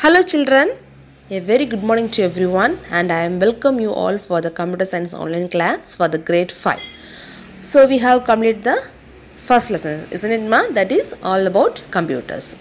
Hello children, a very good morning to everyone and I am welcome you all for the computer science online class for the grade 5. So we have completed the first lesson, isn't it ma? That is all about computers.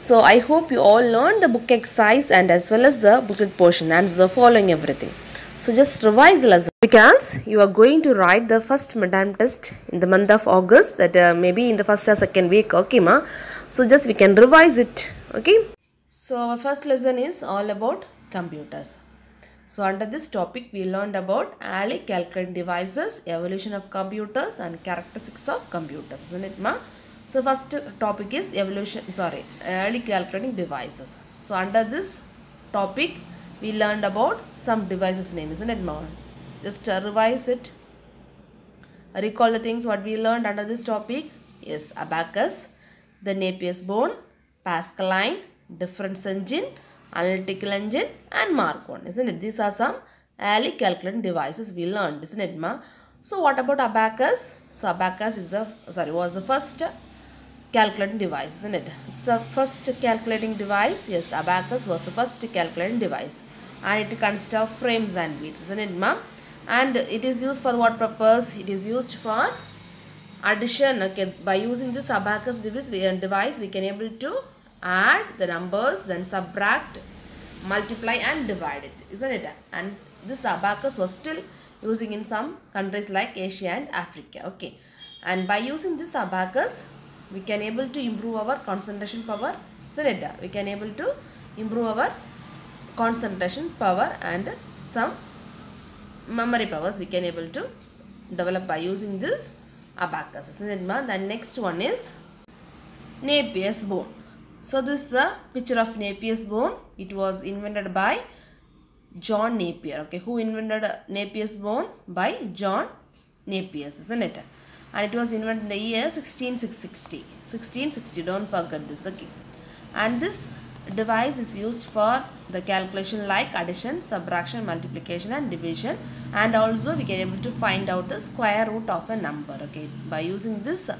So I hope you all learned the book exercise and as well as the booklet portion and the following everything. So just revise the lesson because you are going to write the first midterm test in the month of August, that maybe in the first or second week, okay ma? So just we can revise it, okay? So our first lesson is all about computers. So under this topic we learned about early calculating devices, evolution of computers and characteristics of computers, isn't it ma? So first topic is early calculating devices. So under this topic we learned about some devices name, isn't it ma? Just revise it. Recall the things what we learned under this topic. Yes, abacus, the Napier's bone, Pascaline, difference engine, analytical engine and Mark 1, isn't it? These are some early calculating devices we learned, isn't it ma? So what about abacus? So abacus is was the first calculating device, isn't it? It's the first calculating device. Yes, abacus was the first calculating device and it consists of frames and beads, isn't it ma? And it is used for what purpose? It is used for addition. Okay, by using this abacus device we can able to add the numbers, then subtract, multiply and divide it, isn't it? And this abacus was still using in some countries like Asia and Africa. Okay, and by using this abacus we can able to improve our concentration power, isn't it? We can able to improve our concentration power and some memory powers we can able to develop by using this abacus, isn't it ma? The next one is Napier's bone. So this is a picture of Napier's bone. It was invented by John Napier. Okay, who invented Napier's bone? By John Napier, isn't it? And it was invented in the year 1660. 1660, don't forget this. Okay, and this device is used for the calculation like addition, subtraction, multiplication and division, and also we can able to find out the square root of a number. Okay, by using this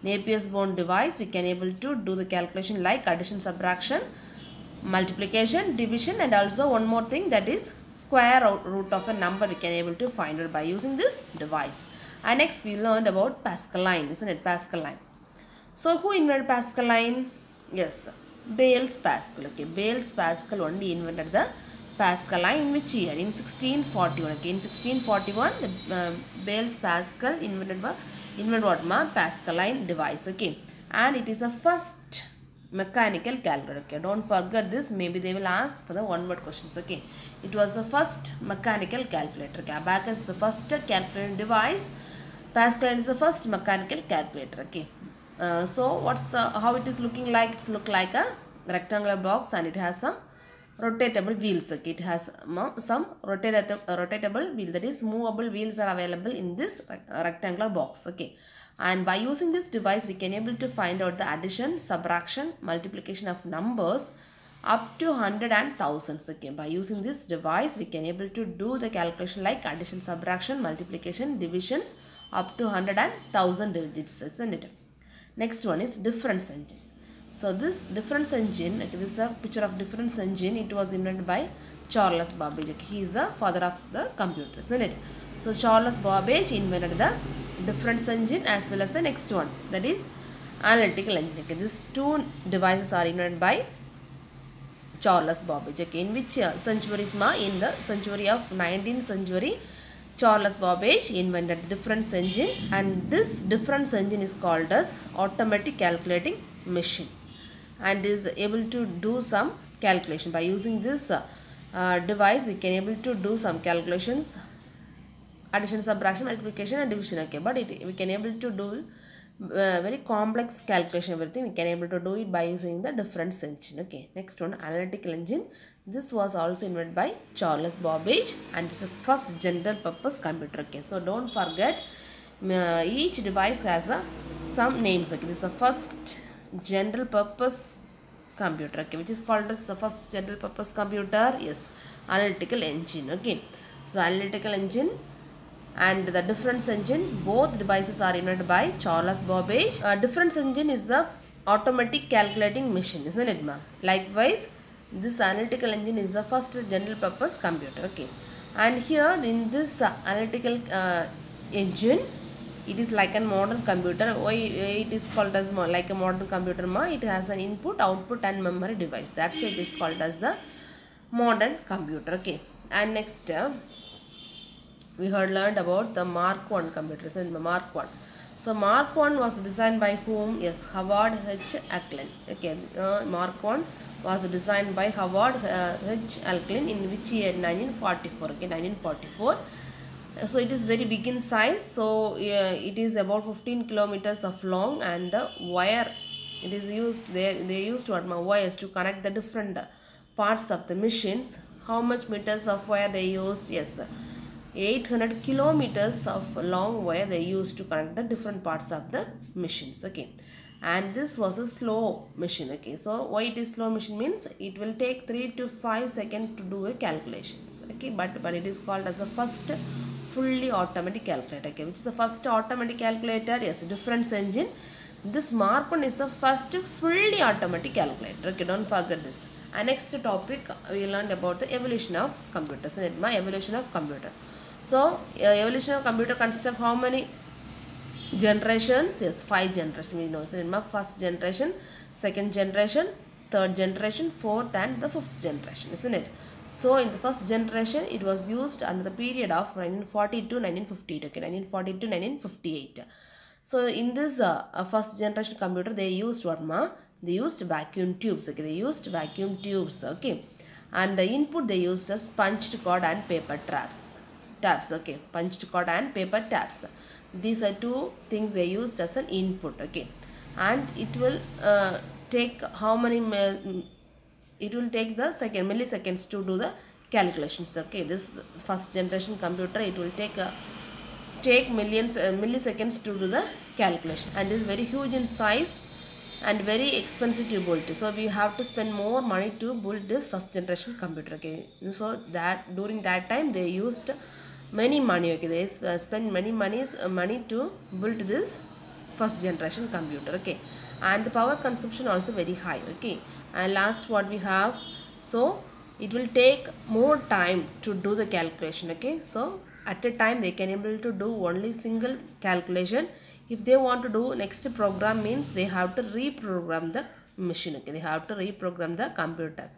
Napier's bone device we can able to do the calculation like addition, subtraction, multiplication, division and also one more thing, that is square root of a number we can able to find it by using this device. And next we learned about Pascaline, isn't it? Pascaline. So who invented Pascaline? Yes, Blaise Pascal. Okay, Blaise Pascal only invented the Pascaline in which year? In 1641. Okay, in 1641 the Blaise Pascal invented what ma? Pascaline device. Okay, and it is the first mechanical calculator. Okay, don't forget this, maybe they will ask for the one word questions. Okay, it was the first mechanical calculator. Okay, abacus is the first calculating device, Pascaline is the first mechanical calculator. Okay, so what's how it is looking like? It's look like a rectangular box and it has some rotatable wheels. Okay, it has some rotatable wheel, that is movable wheels are available in this rectangular box. Okay, and by using this device we can able to find out the addition, subtraction, multiplication of numbers up to 100 and thousands. Okay, by using this device we can able to do the calculation like addition, subtraction, multiplication, divisions up to 100 and 1000 digits, isn't it? Next one is difference engine. So this difference engine, okay, this is a picture of difference engine. It was invented by Charles Babbage. Okay, he is the father of the computer, isn't it? So Charles Babbage invented the difference engine as well as the next one, that is analytical engine. Okay, these two devices are invented by Charles Babbage. Okay, in which centuries ma? In the century of 19th century, Charles Babbage invented the difference engine, and this difference engine is called as automatic calculating machine and is able to do some calculation. By using this device we can able to do some calculations, addition, subtraction, multiplication and division. Okay, but we can able to do very complex calculation, everything we can able to do it by using the difference engine. Okay, next one, analytical engine. This was also invented by Charles Babbage and it's the first general purpose computer. Okay, so don't forget each device has some names. Okay, this is the first general purpose computer, okay, which is called as the first general purpose computer. Yes, analytical engine. Okay, so analytical engine and the difference engine, both devices are invented by Charles Babbage. Difference engine is the automatic calculating machine, isn't it ma? Likewise This analytical engine is the first general purpose computer. Okay, and here in this analytical engine, it is like a modern computer. Why it is called as like a modern computer? It has an input, output, and memory device. That's why it is called as the modern computer. Okay, and next we had learned about the Mark 1 computers and Mark 1. So Mark 1 was designed by whom? Yes, Howard H. Allen. Okay, Mark 1 was designed by Howard H. Allen in which year? 1944. Okay, 1944. So it is very big in size. So it is about 15 kilometers of long, and the wire it is used. They used what wires to connect the different parts of the machines. How much meters of wire they used? Yes, 800 kilometers of long wire they used to connect the different parts of the machines. Okay, and this was a slow machine. Okay, so why it is slow machine means it will take 3 to 5 seconds to do a calculations. Okay, but it is called as the first fully automatic calculator. Okay, which is the first automatic calculator? Yes, difference engine. This Mark 1 is the first fully automatic calculator. Okay, don't forget this. And next topic we learned about the evolution of computers. Evolution of computer. So evolution of computer consists of how many generations? Yes, 5 generations. We know. So first generation, second generation, third generation, fourth, and the fifth generation, isn't it? So in the first generation, it was used under the period of 1940 to 1958. Okay, 1940 to 1958. So in this first generation computer, they used what They used vacuum tubes. Okay, they used vacuum tubes. Okay, and the input they used as punched cord and paper tabs. Okay, punched cord and paper tabs. These are two things they used as an input. Okay, and it will take how many? It will take the milliseconds to do the calculations. Okay, this first generation computer, it will take milliseconds to do the calculation, and is very huge in size and very expensive to build. So we have to spend more money to build this first generation computer. Okay, so that during that time they used many money. Okay, they spend many money to build this first generation computer. Okay, and the power consumption also very high. Okay, and last what we have, so it will take more time to do the calculation. Okay, so at a time they can able to do only single calculation. If they want to do next program means they have to reprogram the machine. Okay, they have to reprogram the computer,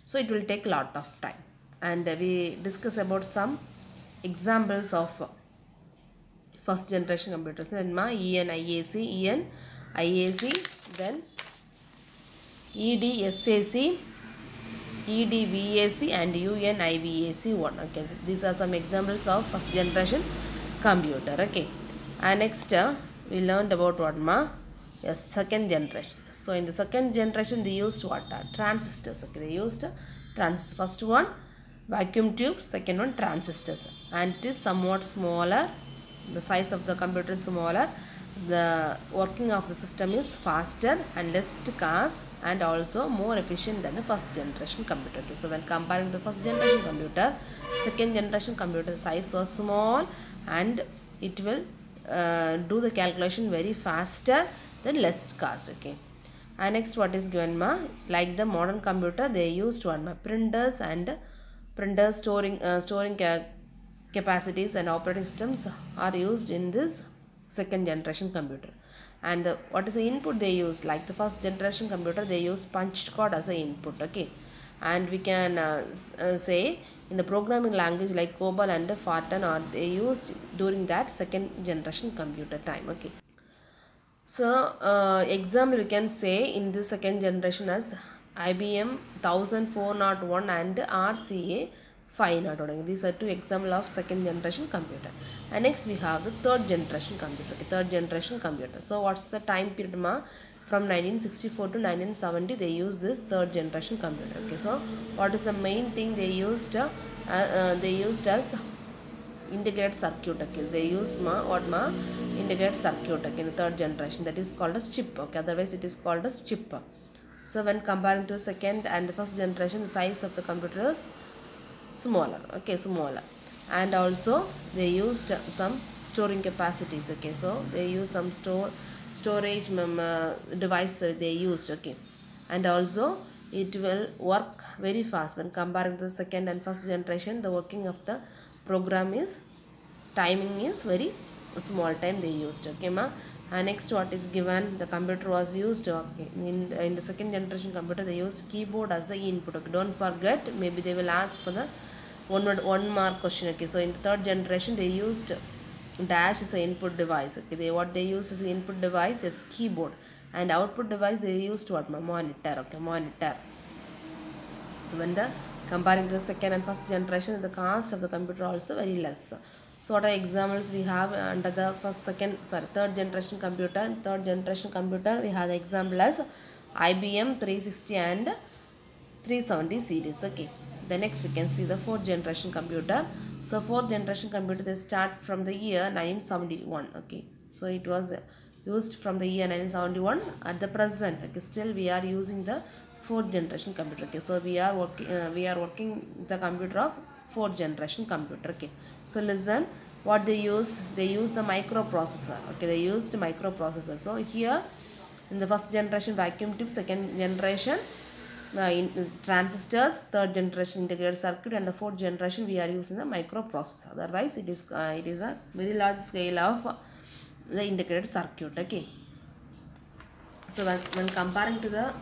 so it will take a lot of time. And we discuss about some examples of first generation computers. Then ENIAC, then EDSAC, EDVAC, and UNIVAC1. Okay, these are some examples of first generation computer. Okay, and next we learned about what yes, second generation. So in the second generation they used what transistors. Okay, they used first one vacuum tube, second one transistors, and it is somewhat smaller. The size of the computer is smaller. The working of the system is faster and less cost, and also more efficient than the first generation computer. Okay, so when comparing the first generation computer, second generation computer size was small, and it will do the calculation very faster than less cost. Okay, and next what is given like the modern computer, they used printers and printers storing capacities and operating systems are used in this second generation computer. And what is the input they use? Like the first generation computer, they use punched code as an input. Okay, and we can say in the programming language like COBOL and Fortran are they used during that second generation computer time. Okay, so example we can say in the second generation as IBM 1401 and RCA 501. These are two examples of second generation computer. And next we have the third generation computer. Third generation computer. So what's the time period from 1964 to 1970 they use this third generation computer. Okay, so what is the main thing they used? They used as integrated circuit. Okay, they used integrated circuit. Okay, in the third generation, that is called as chip. Okay, otherwise it is called as chip. So when comparing to second and the first generation, the size of the computer is smaller. Okay, smaller, and also they used some storing capacities. Okay, so they use some storage device they used. Okay, and also it will work very fast. When comparing the second and first generation, the working of the program is timing is very small time they used. Okay ma. Next, what is given, the computer was used, okay, in the second generation computer they used keyboard as the input. Okay, don't forget, maybe they will ask for the one mark question. Okay, so in the third generation they used dash as an input device. Okay, what they use as an input device is keyboard, and output device they used what, monitor. Okay, monitor. So when the comparing to the second and first generation, the cost of the computer also very less. So what are examples we have under the third generation computer? In third generation computer we have the example as IBM 360 and 370 series. Okay, the next we can see the fourth generation computer. So fourth generation computer, they start from the year 1971. Okay, so it was used from the year 1971 at the present. Okay, still we are using the fourth generation computer. Okay, so we are working the computer of fourth generation computer. Okay, so listen what they use. They use the microprocessor. Okay, they used microprocessor. So here in the first generation vacuum tube, second generation transistors, third generation integrated circuit, and the fourth generation we are using the microprocessor. Otherwise it is a very large scale of the integrated circuit. Okay, so when comparing to the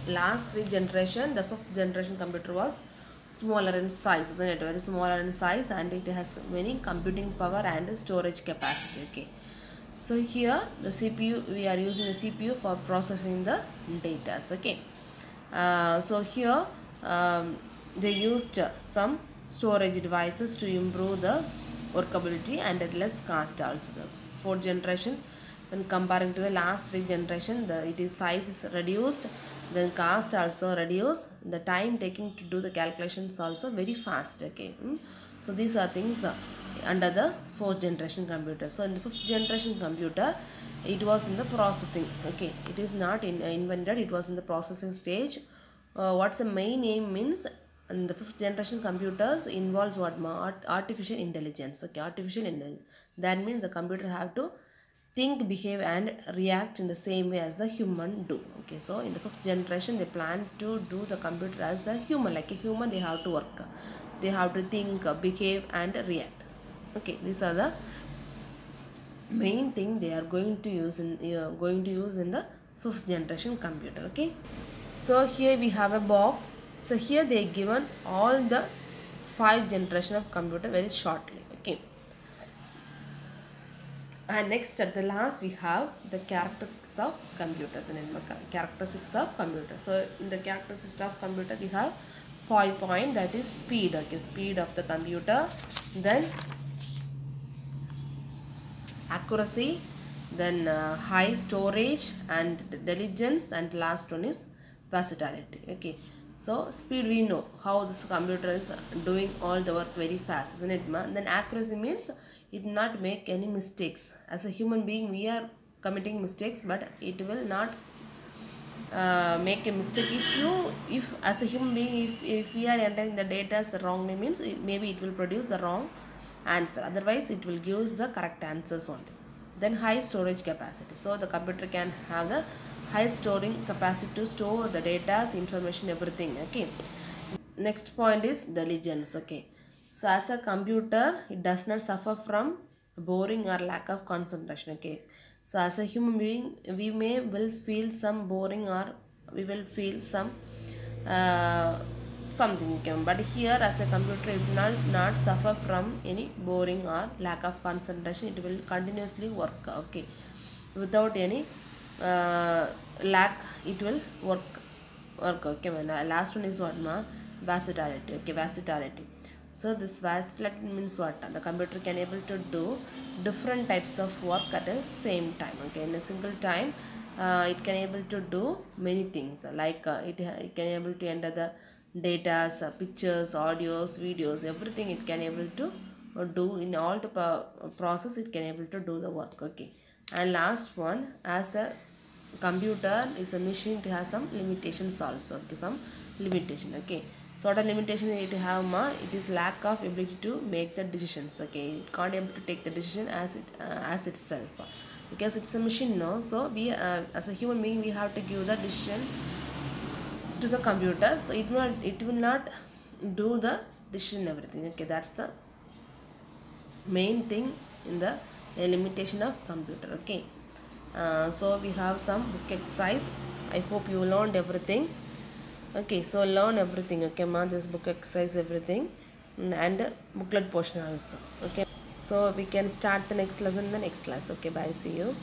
last three generation, the fifth generation computer was smaller in size, isn't it? Very smaller in size, and it has many computing power and storage capacity. Okay, so here the CPU, we are using the CPU for processing the data. Okay, so here they used some storage devices to improve the workability and at less cost also. The fourth generation, when comparing to the last three generation, size is reduced, then cost also reduced, the time taking to do the calculations also very fast. Okay, so these are things under the fourth generation computer. So in the fifth generation computer, it was in the processing. Okay, it is not invented, it was in the processing stage. What's the main aim means, in the fifth generation computers involves what, artificial intelligence. Okay, artificial intelligence, that means the computer have to think, behave and react in the same way as the human do. Okay, so in the fifth generation they plan to do the computer as a human, like a human. They have to work, they have to think, behave and react. Okay, these are the main thing they are going to use in the fifth generation computer. Okay, so here we have a box. So here they given all the 5 generation of computer very shortly. Okay, and next at the last we have the characteristics of computers and characteristics of computer. So in the characteristics of computer we have 5 points, that is speed. Okay, speed of the computer, then accuracy, then high storage and diligence, and last one is versatility. Okay, so speed, we know how this computer is doing all the work very fast, isn't it? Then accuracy means it not make any mistakes. As a human being we are committing mistakes, but it will not make a mistake. If as a human being, if we are entering the data wrongly, means maybe it will produce the wrong answer, otherwise it will give the correct answers only. Then high storage capacity, so the computer can have the high storing capacity to store the data, information, everything. Okay, next point is diligence. Okay, so as a computer it does not suffer from boring or lack of concentration. Okay, so as a human being we will feel some boring, or we will feel some something, but here as a computer it will not suffer from any boring or lack of concentration. It will continuously work. Okay, without any lack it will work. Okay, last one is what, versatility. Okay, versatility. So this versatility means what, the computer can able to do different types of work at the same time. Okay, in a single time it can able to do many things, like it can able to enter the data, pictures, audios, videos, everything it can able to do. In all the process it can able to do the work. Okay, and last one, as a computer is a machine, it has some limitations also. Okay, some limitation. Okay, so what are limitation it have, it is lack of ability to make the decisions. Okay, it can't able to take the decision as itself, because it's a machine, no. So we as a human being we have to give the decision to the computer, so it will not do the decision everything. Okay, that's the main thing in the limitation of computer. Okay, so we have some book exercise. I hope you learned everything. Okay, so learn everything. Okay ma, this book exercise everything, and booklet portion also. Okay, so we can start the next lesson in the next class. Okay, bye, see you.